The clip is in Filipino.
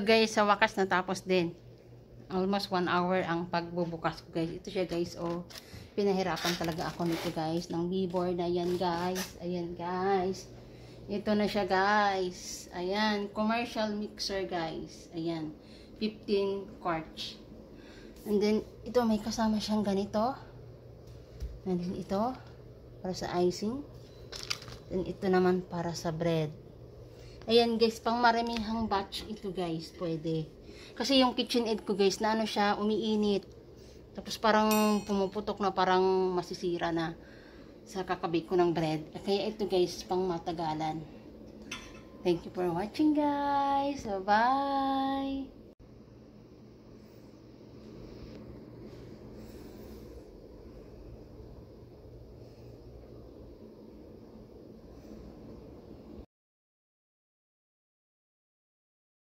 Guys, sa wakas natapos din. Almost 1 hour ang pagbubukas ko, guys. Ito siya, guys. Oh, pinahirapan talaga ako nito, guys. Ng keyboard. Ayan, guys. Ayan, guys. Ito na siya, guys. Ayan, commercial mixer, guys. Ayan, 15 quarts. And then, ito may kasama siyang ganito. And then ito, para sa icing. And ito naman para sa bread. Ayan guys, pang maramihang batch ito guys, pwede. Kasi yung KitchenAid ko guys, na ano siya, umiinit. Tapos parang pumuputok na, parang masisira na sa kakabik ko ng bread. Kaya ito guys, pang matagalan. Thank you for watching guys. Bye-bye.